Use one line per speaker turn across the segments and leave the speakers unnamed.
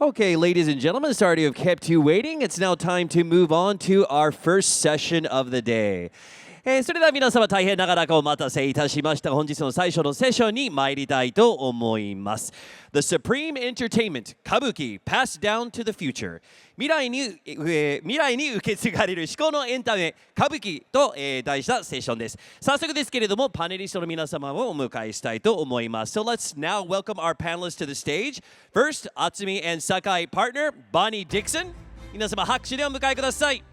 Okay, ladies and gentlemen, sorry to have kept you waiting. It's now time to move on to our first session of the day. それでは皆様大変長らくお待たせいたしました。本日の最初のセッションに参りたいと思います。The Supreme Entertainment Kabuki Passed Down to the Future 未来に受け継がれる至高のエンタメ歌舞伎と、題したセッションです。早速ですけれどもパネリストの皆様をお迎えしたいと思います。So let's now welcome our panelists to the stage. First, Atsumi and Sakai partner Bonnie Dixon. 皆様拍手でお迎えください。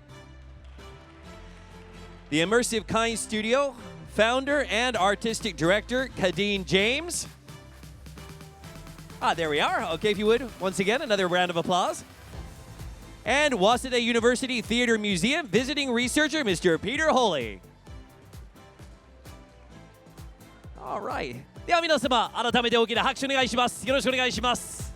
The Immersive Kind Studio founder and artistic director, Kadine James. There we are. Okay, if you would, once again, another round of applause. And Waseda University Theater Museum visiting researcher, Mr. Petr Holy. All right. では皆様、改めて大きな拍手お願いします。よろしくお願いします。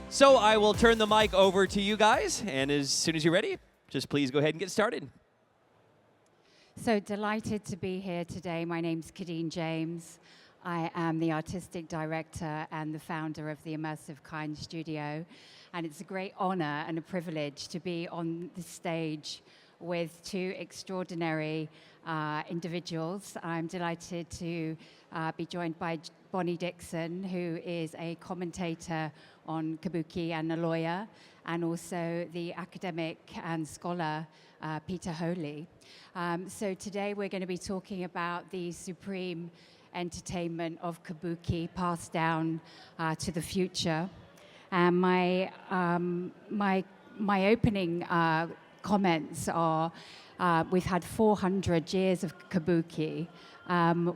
So I will turn the mic over to you guys, and as soon as you're ready, just please go ahead and get started.
So delighted to be here today. My name's Kadine James. I am the artistic director and the founder of the Immersive Kind Studio. And it's a great honor and a privilege to be on the stage with two extraordinary individuals. I'm delighted to be joined by Bonnie Dixon, who is a commentator on Kabuki and a lawyer, and also the academic and scholar Petr Holy. So today we're going to be talking about the supreme entertainment of Kabuki passed down to the future. And my opening comments are, we've had 400 years of Kabuki.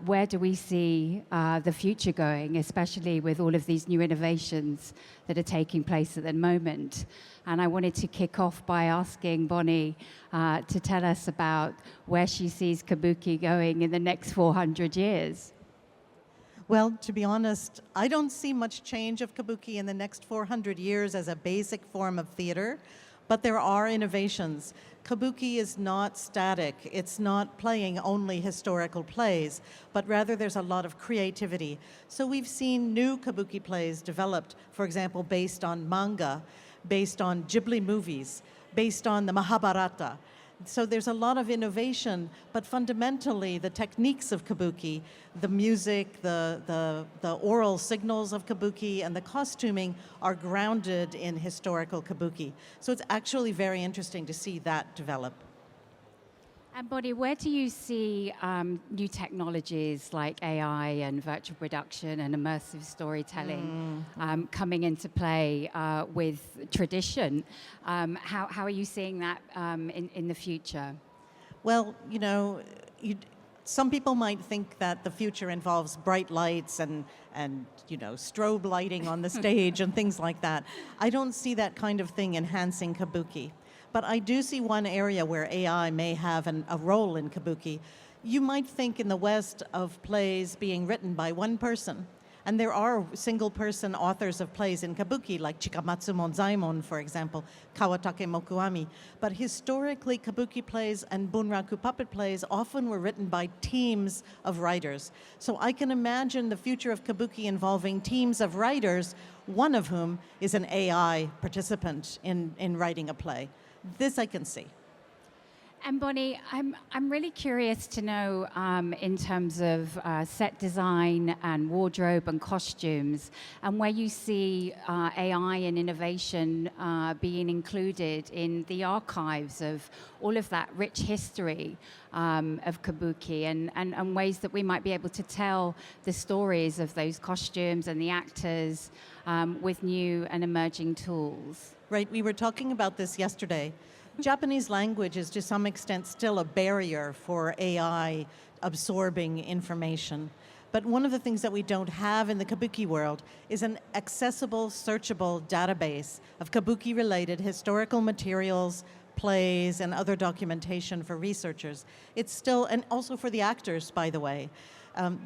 Where do we see the future going, especially with all of these new innovations that are taking place at the moment? And I wanted to kick off by asking Bonnie to tell us about where she sees Kabuki going in the next 400 years.
Well, to be honest, I don't see much change of Kabuki in the next 400 years as a basic form of theater, but there are innovations. Kabuki is not static. It's not playing only historical plays, but rather there's a lot of creativity. So we've seen new Kabuki plays developed, for example, based on manga, based on Ghibli movies, based on the Mahabharata. So there's a lot of innovation, but fundamentally the techniques of Kabuki, the music, the oral signals of Kabuki, and the costuming are grounded in historical Kabuki. So it's actually very interesting to see that develop.
And Bonnie, where do you see new technologies like AI and virtual production and immersive storytelling coming into play with tradition? How are you seeing that in the future?
Well, some people might think that the future involves bright lights and strobe lighting on the stage and things like that. I don't see that kind of thing enhancing Kabuki. But I do see one area where AI may have a role in Kabuki. You might think in the West of plays being written by one person. And there are single-person authors of plays in Kabuki, like Chikamatsu Monzaimon, for example, Kawatake Mokuami. But historically, Kabuki plays and bunraku puppet plays often were written by teams of writers. So I can imagine the future of Kabuki involving teams of writers, one of whom is an AI participant in writing a play. This I can see.
And Bonnie, I'm really curious to know in terms of set design and wardrobe and costumes, and where you see AI and innovation being included in the archives of all of that rich history of Kabuki, and ways that we might be able to tell the stories of those costumes and the actors with new and emerging tools.
Right, we were talking about this yesterday. Japanese language is to some extent still a barrier for AI absorbing information. But one of the things that we don't have in the Kabuki world is an accessible, searchable database of Kabuki-related historical materials, plays, and other documentation for researchers. It's still, and also for the actors, by the way.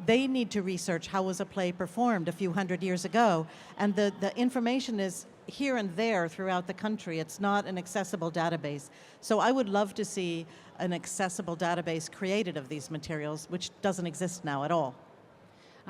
They need to research how was a play performed a few hundred years ago, and the information is here and there throughout the country. It's not an accessible database. So I would love to see an accessible database created of these materials, which doesn't exist now at all.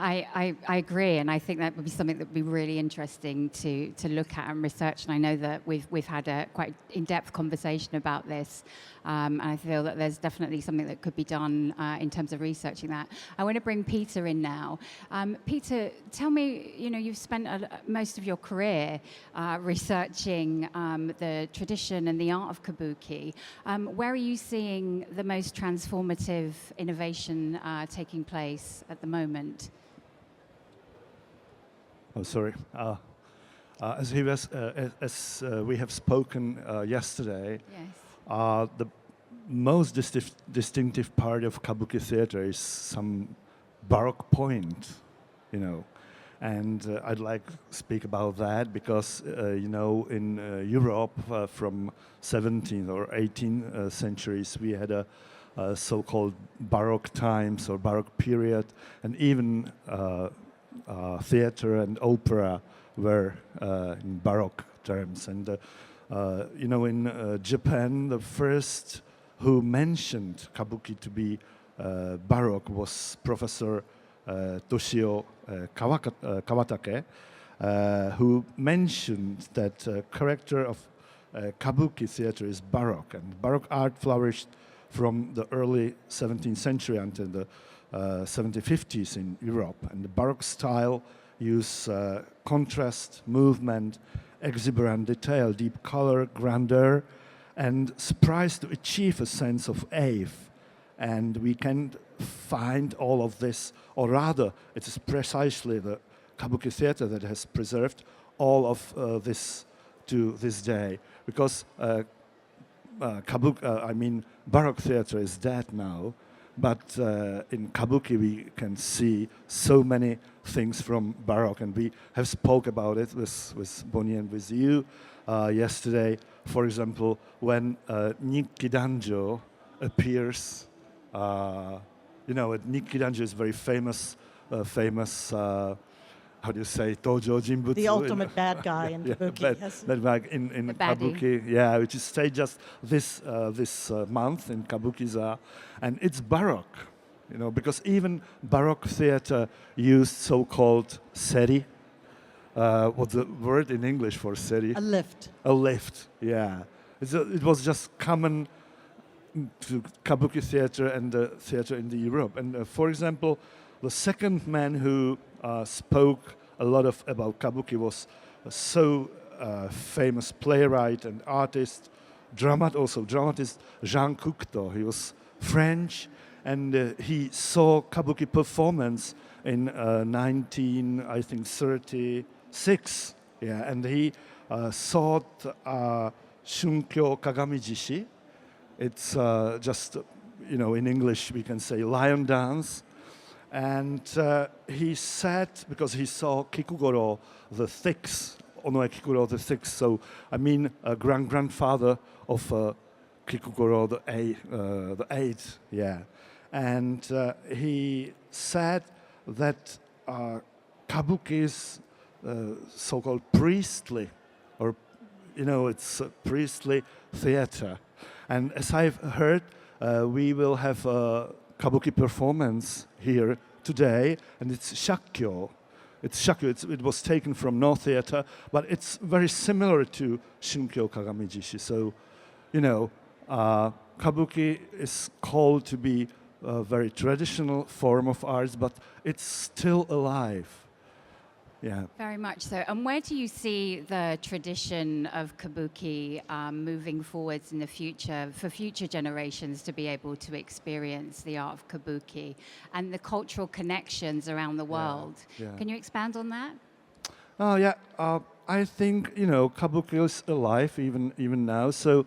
I agree, and I think that would be something that would be really interesting to look at and research. And I know that we've had a quite in-depth conversation about this, and I feel that there's definitely something that could be done in terms of researching that. I want to bring Petr in now. Petr, tell me, you've spent most of your career researching the tradition and the art of Kabuki. Where are you seeing the most transformative innovation taking place at the moment?
Oh, sorry. As we have spoken yesterday,
Yes.
the most distinctive part of Kabuki theater is some Baroque point, and I'd like to speak about that because, in Europe from 17th or 18th centuries, we had a so-called Baroque times or Baroque period, and even theater and opera were in Baroque terms. And, in Japan, the first who mentioned Kabuki to be Baroque was Professor Toshio Kawatake, who mentioned that character of Kabuki theater is Baroque, and Baroque art flourished from the early 17th century until the 1750s in Europe. And the Baroque style use contrast, movement, exuberant detail, deep color, grandeur, and surprise to achieve a sense of awe. And we can find all of this, or rather, it is precisely the Kabuki theater that has preserved all of this to this day. Because Baroque theater is dead now, but in Kabuki we can see so many things from Baroque, and we have spoke about it with Bonnie and with you yesterday. For example, when Nikki Danjo appears, Nikki Danjo is very famous, how do you say, Tojo Jinbutsu?
The ultimate bad guy in Kabuki. Yes.
Bad guy in Kabuki, which is staged just this month in Kabukiza, and it's Baroque, because even Baroque theater used so-called seri. What's the word in English for seri?
A lift.
A lift, yeah. It was just common to Kabuki theater and the theater in the Europe. And for example, the second man who spoke a lot about Kabuki was a famous playwright and artist, dramatist Jean Cocteau. He was French, and he saw Kabuki performance in 1936. Yeah, and he sought Shunkyo Kagami-jishi. It's just, in English we can say lion dance. And he said, because he saw Kikugoro the Sixth, Onoe Kikugoro the Sixth, so a grandfather of Kikugoro the Eighth, yeah. And he said that Kabuki is so-called priestly, or it's a priestly theater. And as I've heard, we will have a Kabuki performance here today, and it's Shakkyo. It was taken from No Theater, but it's very similar to Shunkyo Kagami-jishi. So, Kabuki is called to be a very traditional form of arts, but it's still alive. Yeah.
Very much so. And where do you see the tradition of Kabuki moving forwards in the future, for future generations to be able to experience the art of Kabuki and the cultural connections around the world?
Yeah.
Can you expand on that?
Oh, yeah. I think, Kabuki is alive even now. So,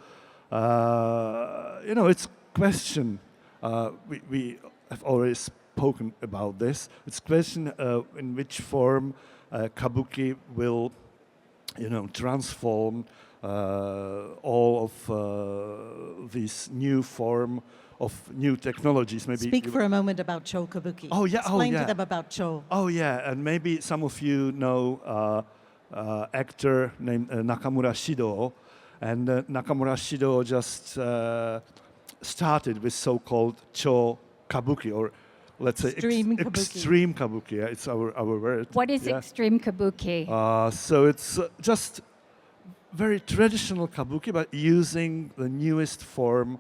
it's a question. We have already spoken about this. It's a question in which form Kabuki will, transform all of these new form of new technologies. Maybe
Speak for a moment about Cho Kabuki.
Oh, yeah.
Explain to them about Cho.
Oh yeah, and maybe some of you know actor named Nakamura Shido, and Nakamura Shido just started with so-called Cho Kabuki, or let's say
Extreme Kabuki.
extreme Kabuki. Yeah, it's our word.
What is extreme kabuki?
So it's just very traditional Kabuki, but using the newest form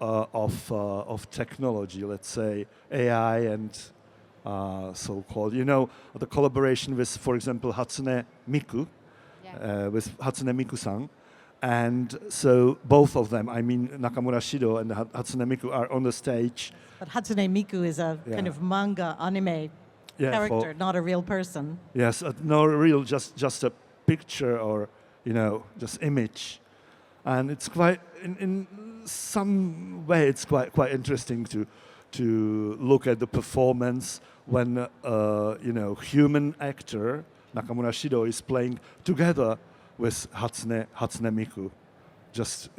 of technology, let's say AI and so-called, the collaboration with, for example, Hatsune Miku, with Hatsune Miku-san. And so both of them, I mean Nakamura Shido and Hatsune Miku, are on the stage.
But Hatsune Miku is a kind of manga anime character, not a real person.
Yes, no real, just a picture or, just image. And it's quite, in some way, it's quite interesting to look at the performance when, human actor, Nakamura Shido, is playing together with Hatsune Miku. Just,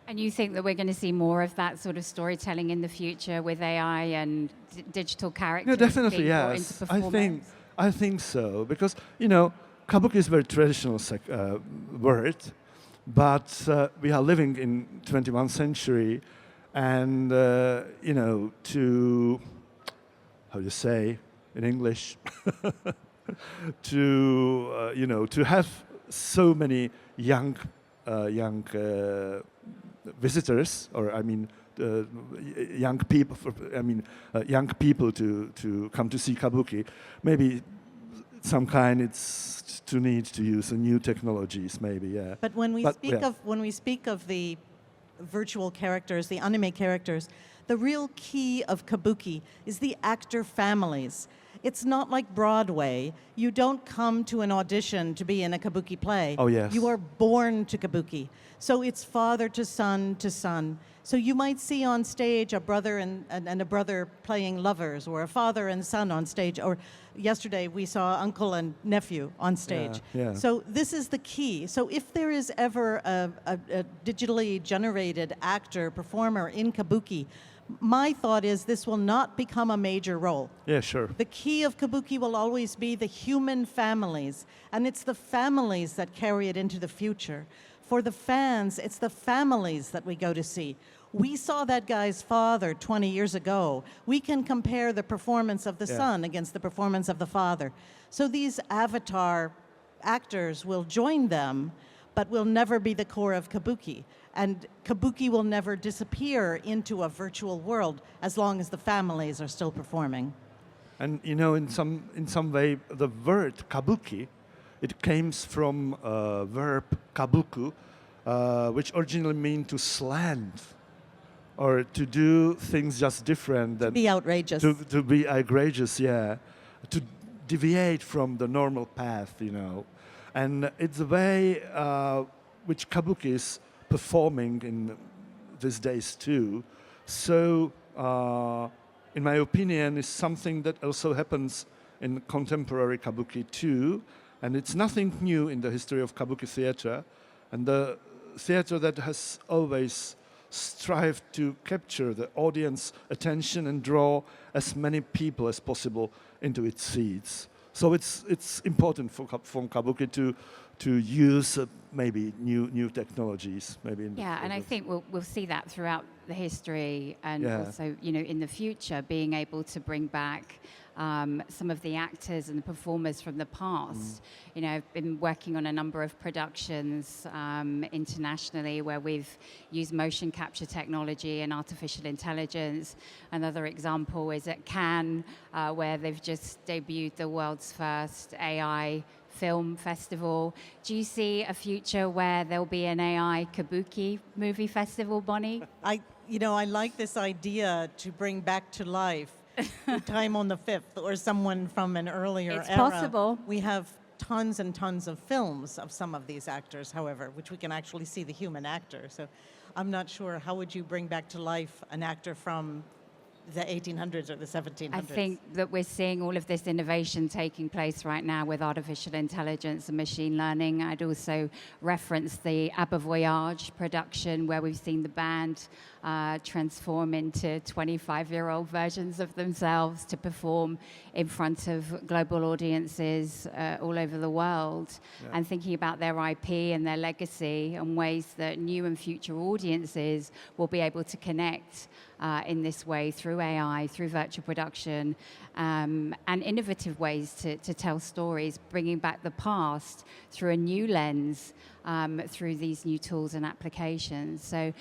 And you think that we're going to see more of that sort of storytelling in the future with AI and digital characters?
Yeah, definitely,
being brought
yes.
into performance?
I think so, because, Kabuki is a very traditional word, but we are living in 21st century, and, to, how do you say in English, to have so many young visitors, or I mean, young people. Young people to come to see Kabuki. Maybe some kind it's to need to use new technologies. Maybe, yeah.
But when we speak of the virtual characters, the anime characters, the real key of Kabuki is the actor families. It's not like Broadway. You don't come to an audition to be in a Kabuki play.
Oh, yes.
You are born to Kabuki. So it's father to son to son. So you might see on stage a brother and a brother playing lovers, or a father and son on stage. Or yesterday we saw uncle and nephew on stage.
Yeah.
So this is the key. So if there is ever a digitally generated actor, performer in Kabuki, my thought is this will not become a major role.
Yeah, sure.
The key of Kabuki will always be the human families, and it's the families that carry it into the future. For the fans, it's the families that we go to see. We saw that guy's father 20 years ago. We can compare the performance of the son against the performance of the father. So these avatar actors will join them, but will never be the core of Kabuki. And Kabuki will never disappear into a virtual world as long as the families are still performing.
And in some way, the word kabuki, it comes from verb kabuku, which originally means to slant, or to do things just different.
To be outrageous.
To be outrageous, yeah. To deviate from the normal path, And it's a way which kabuki is performing in these days too. So, in my opinion, is something that also happens in contemporary kabuki too, and it's nothing new in the history of kabuki theater, and the theater that has always strived to capture the audience attention and draw as many people as possible into its seats. So it's important for kabuki to use maybe new technologies, maybe.
And I think we'll see that throughout the history, and also in the future, being able to bring back some of the actors and the performers from the past. I've been working on a number of productions internationally where we've used motion capture technology and artificial intelligence. Another example is at Cannes, where they've just debuted the world's first AI film festival. Do you see a future where there'll be an AI Kabuki movie festival, Bonnie?
I like this idea to bring back to life Time on the Fifth, or someone from an earlier era.
It's possible.
We have tons and tons of films of some of these actors, however, which we can actually see the human actor. So I'm not sure, how would you bring back to life an actor from the 1800s or the 1700s.
I think that we're seeing all of this innovation taking place right now with artificial intelligence and machine learning. I'd also reference the Abba Voyage production where we've seen the band transform into 25-year-old versions of themselves to perform in front of global audiences all over the world.
Yeah.
And thinking about their IP and their legacy and ways that new and future audiences will be able to connect in this way through AI, through virtual production, and innovative ways to tell stories, bringing back the past through a new lens, through these new tools and applications. So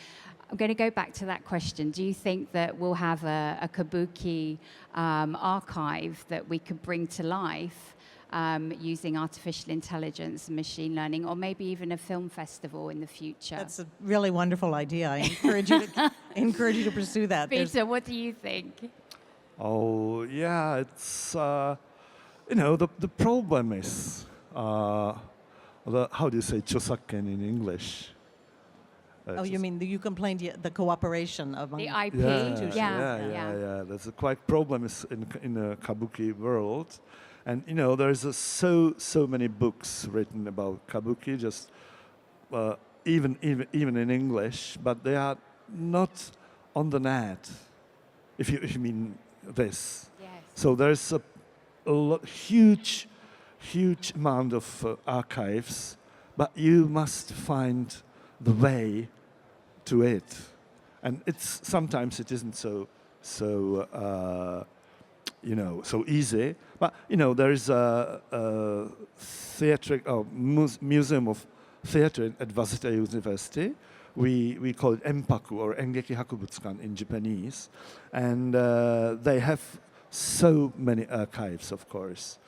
I'm going to go back to that question. Do you think that we'll have a Kabuki archive that we could bring to life using artificial intelligence and machine learning, or maybe even a film festival in the future?
That's a really wonderful idea. I encourage you to pursue that.
Peter, what do you think?
Oh, yeah, it's, the problem is, how do you say chosakken in English?
Oh, you mean you complained the cooperation among...
The IP?
Yeah. That's a quite problem is in the Kabuki world. And, there's so many books written about Kabuki, just even in English, but they are not on the net, if you mean this.
Yes.
So there's a huge amount of archives, but you must find the way to it. And sometimes it isn't so easy. But, there is a museum of theater at Waseda University. We call it Enpaku, or Engeki Hakubutsukan in Japanese. And they have so many archives, of course.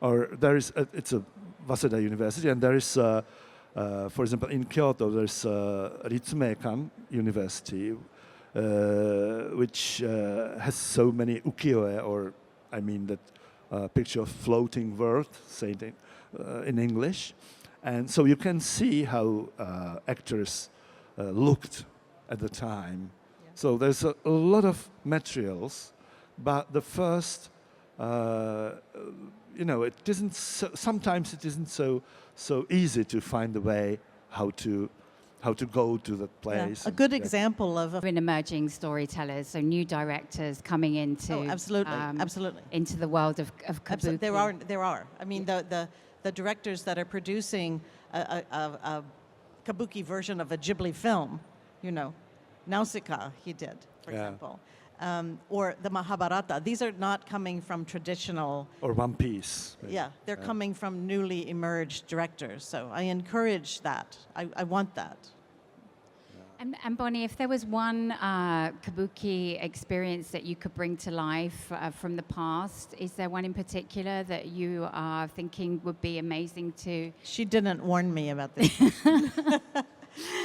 Or it's a Waseda University, and there is, for example, in Kyoto, there's Ritsumeikan University, which has so many ukiyo-e, that picture of floating world, say it in English. And so you can see how actors looked at the time.
Yeah.
So there's a lot of materials, but the first, it isn't sometimes it isn't so easy to find the way how to go to the place.
Yeah. A good example of
In emerging storytellers, so new directors coming into
absolutely
into the world of Kabuki.
There are. I mean, the directors that are producing a Kabuki version of a Ghibli film, Nausicaa he did, for example, or the Mahabharata. These are not coming from traditional.
Or One Piece. Maybe.
Yeah, they're coming from newly emerged directors. So I encourage that. I want that.
And Bonnie, if there was one Kabuki experience that you could bring to life from the past, is there one in particular that you are thinking would be amazing to?
She didn't warn me about this.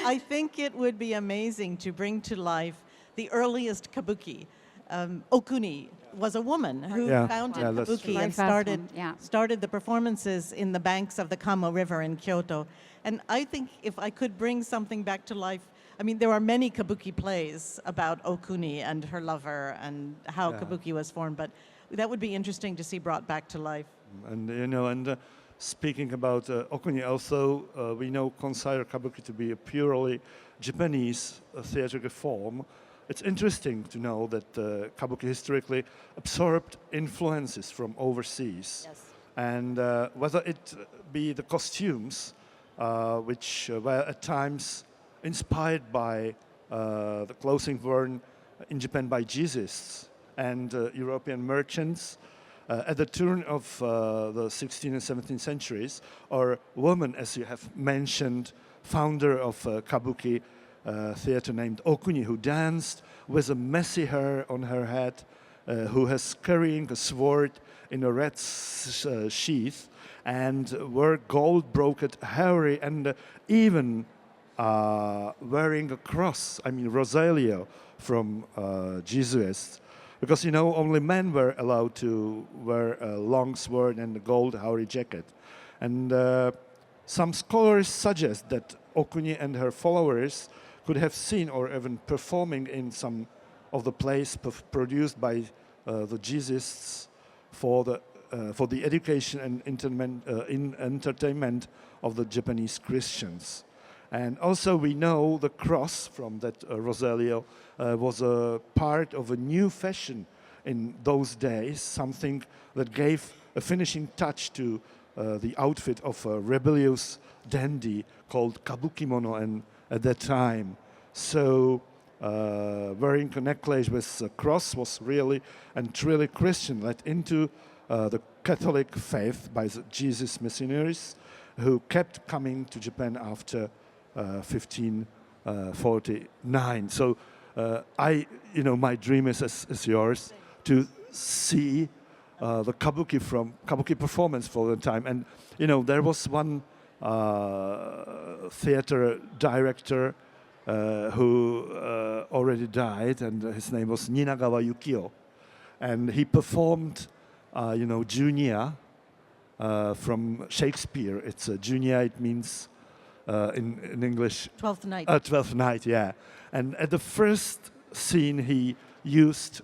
I think it would be amazing to bring to life the earliest Kabuki. Okuni was a woman who founded Kabuki and started the performances in the banks of the Kamo River in Kyoto. And I think if I could bring something back to life, I mean, there are many Kabuki plays about Okuni and her lover and how Kabuki was formed, but that would be interesting to see brought back to life.
And speaking about Okuni, also we consider Kabuki to be a purely Japanese theatrical form. It's interesting to know that Kabuki historically absorbed influences from overseas.
Yes.
And whether it be the costumes, which were at times inspired by the clothing worn in Japan by Jesuits and European merchants at the turn of the 16th and 17th centuries, or woman, as you have mentioned, founder of Kabuki theater named Okuni, who danced with a messy hair on her head, who has carrying a sword in a red sheath, and wore gold-brocade hair, and even wearing a cross, Rosalia from Jesuits. Because, only men were allowed to wear a long sword and a gold howry jacket. And some scholars suggest that Okuni and her followers could have seen or even performing in some of the plays produced by the Jesuits for the education and entertainment of the Japanese Christians. And also we know the cross from that Rosario was a part of a new fashion in those days, something that gave a finishing touch to the outfit of a rebellious dandy called Kabuki mono and at that time. So wearing a necklace with a cross was really and truly Christian, led into the Catholic faith by the Jesus missionaries who kept coming to Japan after 1549. So my dream is as yours to see the Kabuki performance for the time. And there was one theater director who already died, and his name was Ninagawa Yukio, and he performed Junior from Shakespeare. It's Junior. It means in English,
Twelfth Night.
12th Night, yeah. And at the first scene, he used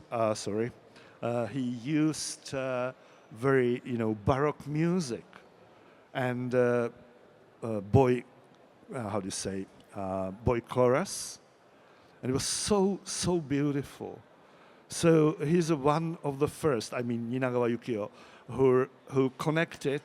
very baroque music and boy chorus, and it was so beautiful. So he's one of the first, Ninagawa Yukio, who connected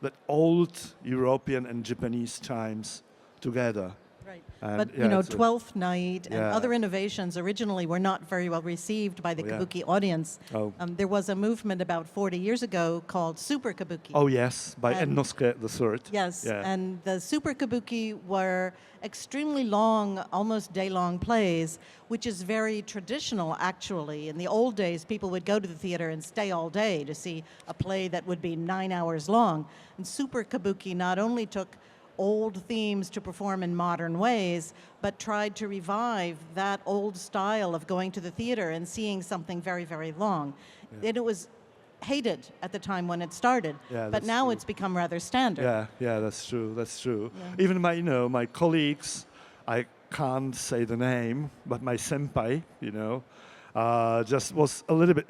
that old European and Japanese times together.
Right.
And
But, Twelfth Night and other innovations originally were not very well received by the Kabuki audience.
Oh.
There was a movement about 40 years ago called Super Kabuki.
Oh, yes, by
And-
Ennosuke III.
Yes,
Yeah.
and the Super Kabuki were extremely long, almost day-long plays, which is very traditional, actually. In the old days, people would go to the theater and stay all day to see a play that would be 9 hours long. And Super Kabuki not only took old themes to perform in modern ways, but tried to revive that old style of going to the theater and seeing something very, very long. And it was hated at the time when it started,
Yeah,
but
that's
now
true.
it's become rather standard.
Yeah, that's true.
Yeah.
Even my colleagues, I can't say the name, but my senpai, just was a little bit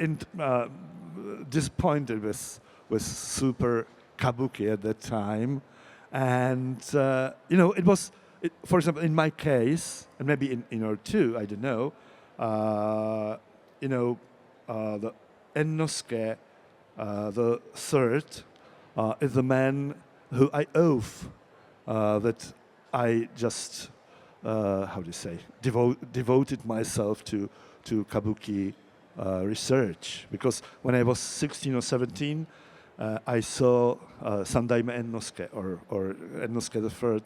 disappointed with Super Kabuki at that time, and it was, for example, in my case, and maybe in yours too, I don't know, the Ennosuke the third is the man who I owe that I just devoted myself to Kabuki research, because when I was 16 or 17, I saw Sandaime Ennosuke or Ennosuke the Third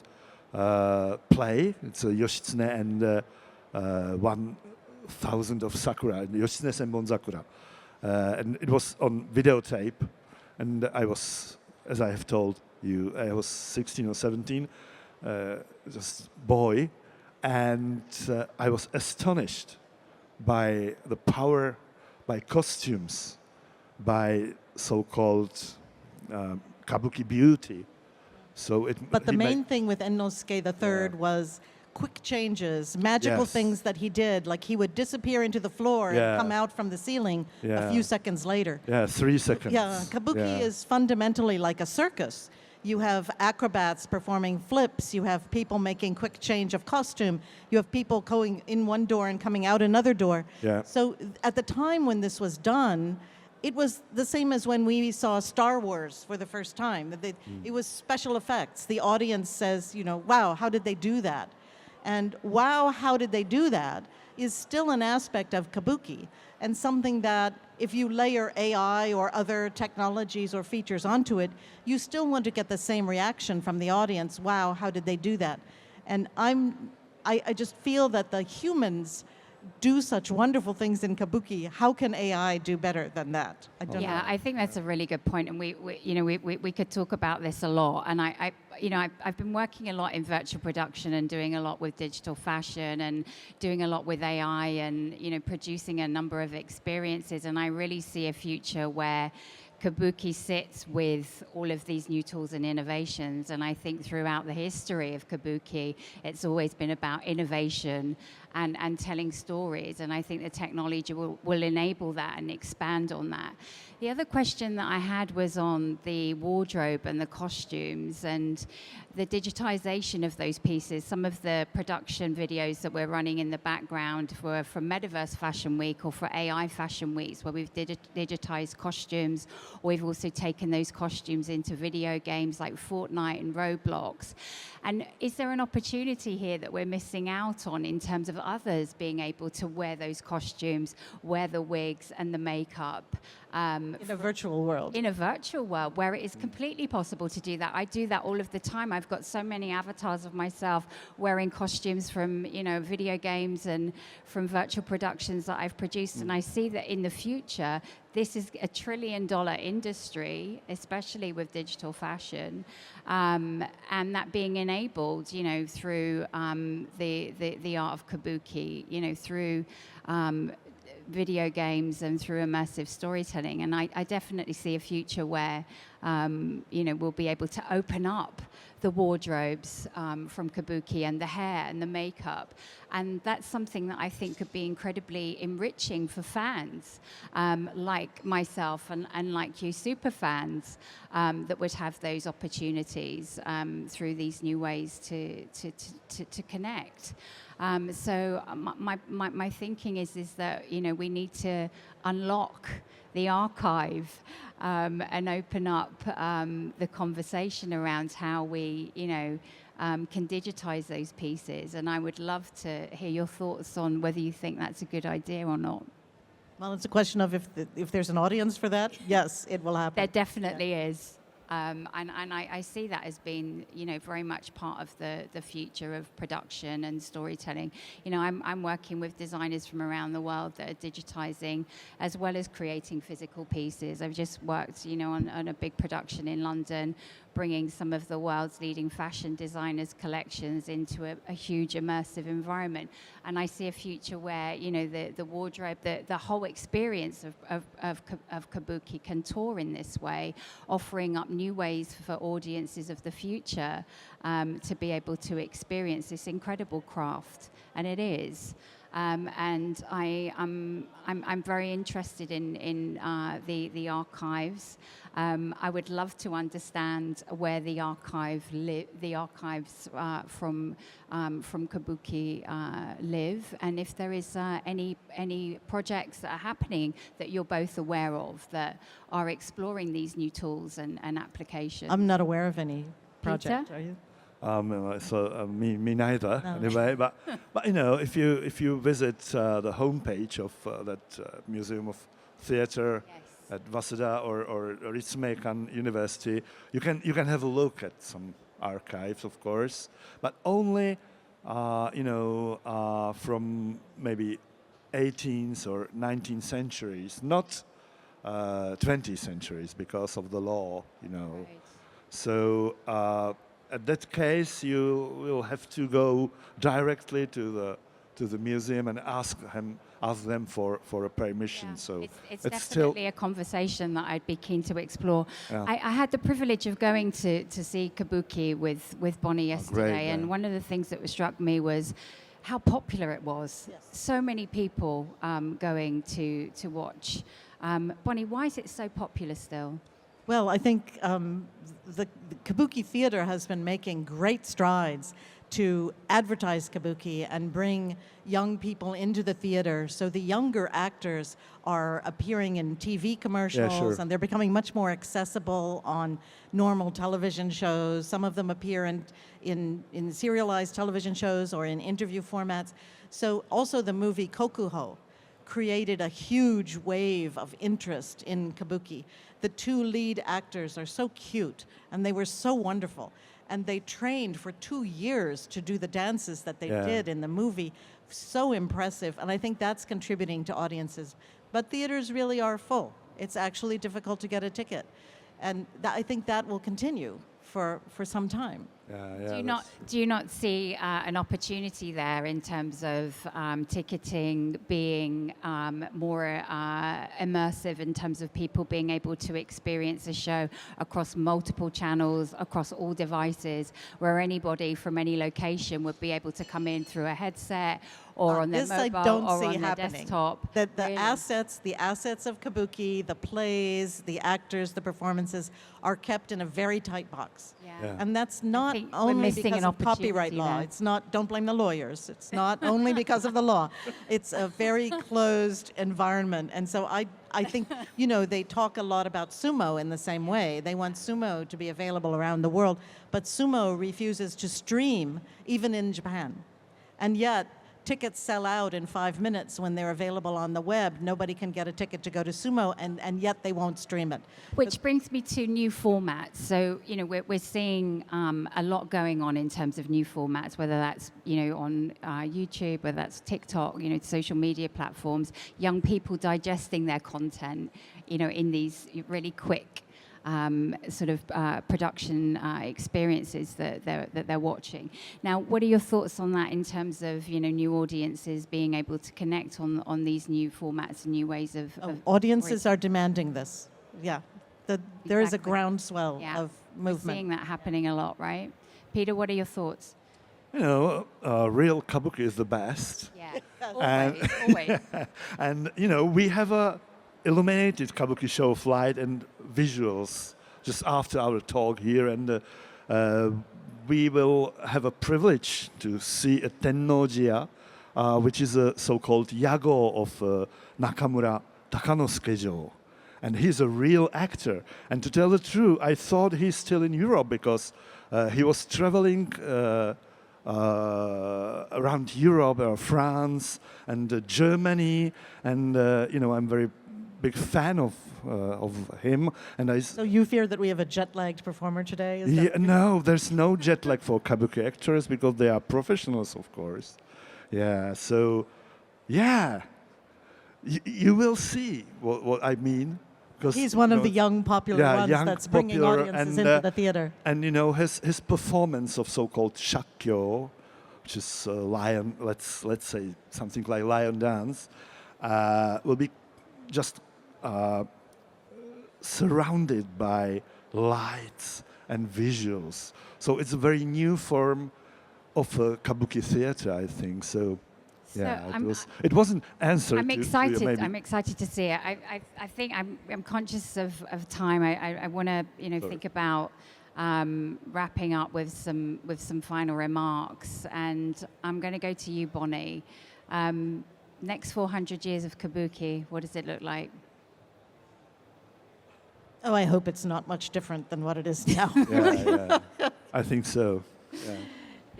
play. It's Yoshitsune and 1,000 of Sakura, Yoshitsune Senbon Sakura. And it was on videotape, and I was, as I have told you, I was 16 or 17, just boy, and I was astonished by the power, by costumes, by so-called Kabuki beauty.
But the main thing with Ennosuke the Third was quick changes, magical things that he did, like he would disappear into the floor and come out from the ceiling a few seconds later.
Yeah, 3 seconds.
Yeah, Kabuki is fundamentally like a circus. You have acrobats performing flips, you have people making quick change of costume, you have people going in one door and coming out another door.
Yeah.
So at the time when this was done, it was the same as when we saw Star Wars for the first time. It was special effects. The audience says, wow, how did they do that? And wow, how did they do that is still an aspect of Kabuki, and something that if you layer AI or other technologies or features onto it, you still want to get the same reaction from the audience. Wow, how did they do that? And I just feel that the humans do such wonderful things in Kabuki. How can AI do better than that? I don't know.
I think that's a really good point, and we could talk about this a lot. And I've been working a lot in virtual production and doing a lot with digital fashion and doing a lot with AI and, producing a number of experiences. And I really see a future where Kabuki sits with all of these new tools and innovations. And I think throughout the history of Kabuki, it's always been about innovation and telling stories. And I think the technology will enable that and expand on that. The other question that I had was on the wardrobe and the costumes and the digitization of those pieces. Some of the production videos that we're running in the background were from Metaverse Fashion Week or for AI Fashion Weeks, where we've digitized costumes. We've also taken those costumes into video games like Fortnite and Roblox. And is there an opportunity here that we're missing out on in terms of others being able to wear those costumes, wear the wigs and the makeup?
In a virtual world.
In a virtual world where it is completely possible to do that. I do that all of the time. I've got so many avatars of myself wearing costumes from, video games and from virtual productions that I've produced. And I see that in the future, this is $1 trillion industry, especially with digital fashion, and that being enabled, through the art of Kabuki, through video games and through immersive storytelling. And I definitely see a future where, we'll be able to open up the wardrobes from Kabuki and the hair and the makeup. And that's something that I think could be incredibly enriching for fans like myself and like you, super fans, that would have those opportunities through these new ways to connect. So my thinking is that, we need to unlock the archive and open up the conversation around how we, can digitize those pieces. And I would love to hear your thoughts on whether you think that's a good idea or not.
Well, it's a question of if there's an audience for that. Yes, it will happen.
There definitely is. And I see that as being, very much part of the future of production and storytelling. I'm working with designers from around the world that are digitizing as well as creating physical pieces. I've just worked, on a big production in London, bringing some of the world's leading fashion designers' collections into a huge immersive environment. And I see a future where, the wardrobe, the whole experience of Kabuki can tour in this way, offering up new ways for audiences of the future to be able to experience this incredible craft. And it is. And I'm very interested in the archives. I would love to understand where the archives from Kabuki live, and if there is any projects that are happening that you're both aware of that are exploring these new tools and applications.
I'm not aware of any project.
Peter?
Are you?
Me neither.
No.
Anyway, but if you visit the homepage of that Museum of Theatre at Waseda or Ritsumeikan University, you can have a look at some archives, of course, but only from maybe 18th or 19th centuries, not 20th centuries because of the law, Right. So. At that case, you will have to go directly to the museum and ask them for a permission.
Yeah.
So
it's definitely a conversation that I'd be keen to explore. Yeah. I had the privilege of going to see Kabuki with Bonnie yesterday,
great,
and one of the things that struck me was how popular it was.
Yes.
So many people going to watch. Bonnie, why is it so popular still?
Well, I think the Kabuki Theater has been making great strides to advertise Kabuki and bring young people into the theater. So the younger actors are appearing in TV commercials,
sure.
And they're becoming much more accessible on normal television shows. Some of them appear in serialized television shows or in interview formats. So also the movie Kokuho created a huge wave of interest in Kabuki. The two lead actors are so cute, and they were so wonderful. And they trained for 2 years to do the dances that they did in the movie. So impressive, and I think that's contributing to audiences. But theaters really are full. It's actually difficult to get a ticket. And I think that will continue for some time.
Do you not see an opportunity there in terms of ticketing being more immersive in terms of people being able to experience a show across multiple channels, across all devices, where anybody from any location would be able to come in through a headset or on their
This I
mobile
don't
or
see
on their
happening.
desktop?
The
Really?
assets of Kabuki, the plays, the actors, the performances are kept in a very tight box.
Yeah.
And that's not
think we're
only
missing
because
an
of copyright
opportunity
law.
there.
It's not, don't blame the lawyers. It's not only because of the law. It's a very closed environment. And so I think, they talk a lot about sumo in the same way. They want sumo to be available around the world. But sumo refuses to stream, even in Japan. And yet, tickets sell out in 5 minutes when they're available on the web. Nobody can get a ticket to go to sumo, and yet they won't stream it.
Which brings me to new formats. So, we're seeing a lot going on in terms of new formats, whether that's, on YouTube, whether that's TikTok, social media platforms, young people digesting their content, in these really quick sort of production experiences that they're watching. Now, what are your thoughts on that in terms of new audiences being able to connect on these new formats and new ways of
Audiences are demanding this. Yeah, there is a
Exactly.
groundswell
Yeah.
of
We're
movement.
seeing that happening a lot, right? Peter, what are your thoughts?
Real Kabuki is the best.
Yeah,
And-
always.
And, we have a illuminated Kabuki show flight and visuals just after our talk here. And we will have a privilege to see a Tennojiya, which is a so-called Yago of Nakamura Takanosuke-jo. And he's a real actor. And to tell the truth, I thought he's still in Europe because he was traveling around Europe, France, and Germany. And, I'm very big fan of him. And
So you fear that we have a jet-lagged performer today? Is that
yeah,
what you-
no, there's no jet lag for Kabuki actors because they are professionals, of course. Yeah, so, yeah, you will see what I mean. 'Cause,
He's one of the young, popular ones
young,
that's bringing
popular,
audiences
and,
into the theater.
And his performance of so-called shakkyo, which is lion, let's say something like lion dance, will be just surrounded by lights and visuals. So it's a very new form of Kabuki theater, I think. So, yeah, it wasn't answered.
I'm
to
excited.
maybe.
I'm excited to see it. I think I'm conscious of time. I want to think about wrapping up with some final remarks, and I'm going to go to you, Bonnie. Next 400 years of Kabuki, what does it look like?
Oh, I hope it's not much different than what it is now.
Yeah, I think so. Yeah.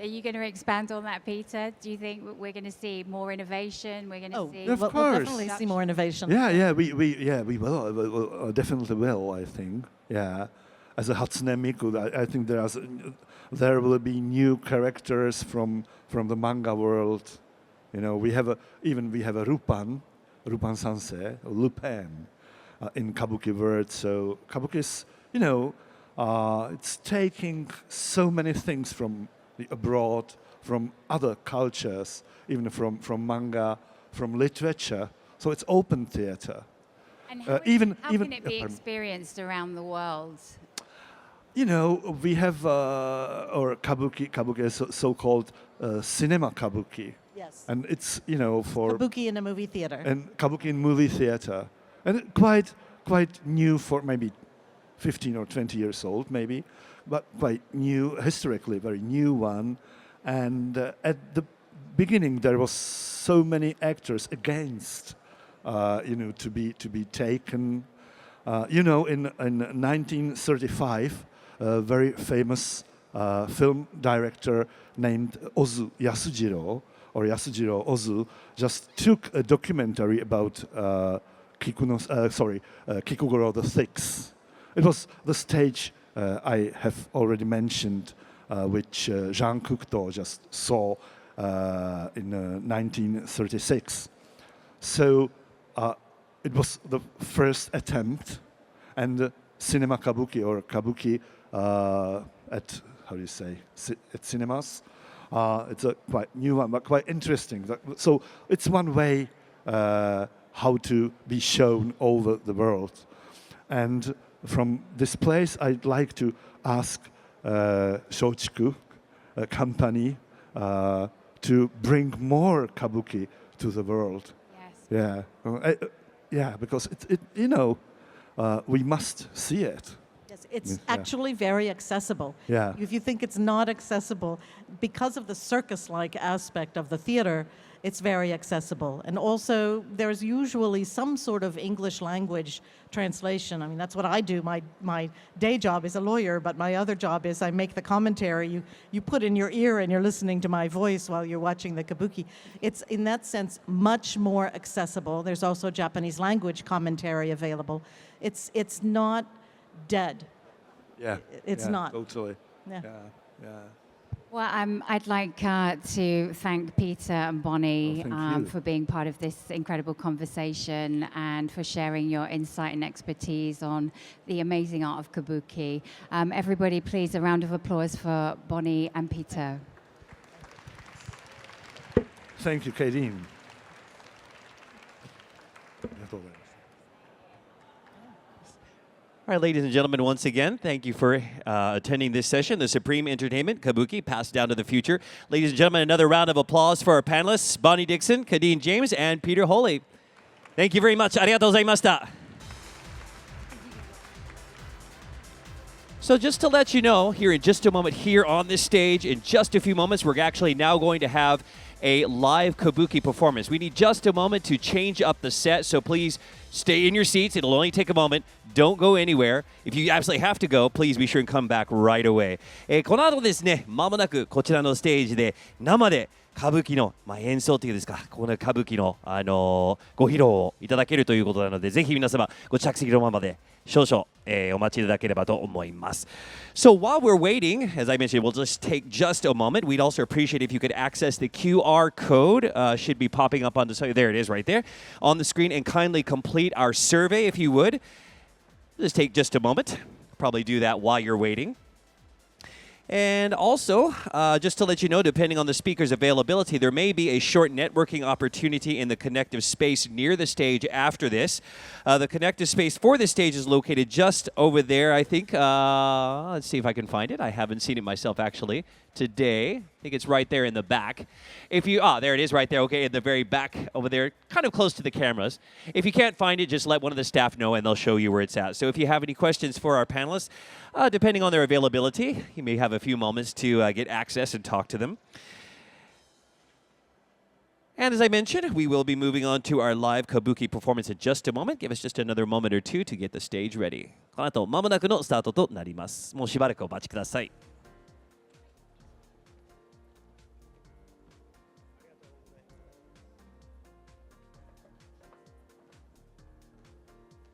Are you going to expand on that, Peter? Do you think we're going to see more innovation? We're going to see
of
We'll
course.
definitely see more innovation.
We will definitely will. I think. Yeah, as a Hatsune Miku, I think there will be new characters from the manga world. We have a Rupan Sansei, Lupin, in Kabuki world. So Kabuki is, it's taking so many things from abroad, from other cultures, even from manga, from literature. So it's open theater.
And
how
can it be experienced around the world?
We have or Kabuki is so-called cinema Kabuki.
Yes.
And it's, for
Kabuki in a movie theater.
and Kabuki in movie theater, and quite new for maybe 15 or 20 years old, maybe, but quite new, historically very new one. And at the beginning, there was so many actors against, to be taken. In 1935, a very famous film director named Ozu Yasujiro, or Yasujiro Ozu, just took a documentary about Kikugoro the Sixth. It was the stage I have already mentioned, which Jean Cocteau just saw in 1936. So it was the first attempt, and cinema Kabuki or Kabuki at, how do you say, at cinemas. It's a quite new one, but quite interesting. So it's one way how to be shown over the world. And from this place, I'd like to ask Shochiku company to bring more kabuki to the world.
Yes.
Yeah, because we must see it.
Yes, it's
Yeah.
actually very accessible.
Yeah.
If you think it's not accessible, because of the circus-like aspect of the theater, it's very accessible. And also, there's usually some sort of English language translation. I mean, that's what I do. My day job is a lawyer, but my other job is I make the commentary. You put in your ear and you're listening to my voice while you're watching the kabuki. It's, in that sense, much more accessible. There's also Japanese language commentary available. It's not dead.
Yeah.
It's not.
Totally.
Yeah.
Yeah.
Well, I'd like to thank Peter and Bonnie
thank you.
for being part of this incredible conversation and for sharing your insight and expertise on the amazing art of Kabuki. Everybody, please, a round of applause for Bonnie and Peter.
Thank you, Kadine.
All right, ladies and gentlemen, once again, thank you for attending this session, the Supreme Entertainment Kabuki, passed down to the future. Ladies and gentlemen, another round of applause for our panelists, Bonnie Dixon, Kadine James, and Peter Holy. Thank you very much. ありがとうございました. So just to let you know, here in just a moment, here on this stage, in just a few moments, we're actually now going to have a live Kabuki performance. We need just a moment to change up the set, so please stay in your seats. It'll only take a moment. Don't go anywhere. If you absolutely have to go, please be sure and come back right away. この後ですね、まもなくこちらのステージで生で歌舞伎の、演奏というですか、この歌舞伎の、ご披露をいただけるということなので、ぜひ皆様ご着席のままで少々、お待ちいただければと思います。So while we're waiting, as I mentioned, we'll just take just a moment. We'd also appreciate if you could access the QR code. Should be popping up on the, there it is right there on the screen, and kindly complete our survey if you would. Just take just a moment. Probably do that while you're waiting. And also, just to let you know, depending on the speaker's availability, there may be a short networking opportunity in the connective space near the stage after this. The connective space for this stage is located just over there, I think. Let's see if I can find it. I haven't seen it myself, actually, today. I think it's right there in the back. If you, there it is right there, okay, in the very back over there, kind of close to the cameras. If you can't find it, just let one of the staff know and they'll show you where it's at. So if you have any questions for our panelists, depending on their availability, you may have a few moments to get access and talk to them. And as I mentioned, we will be moving on to our live Kabuki performance in just a moment. Give us just another moment or two to get the stage ready. この後、間もなくのスタートとなります。もうしばらくお待ちください。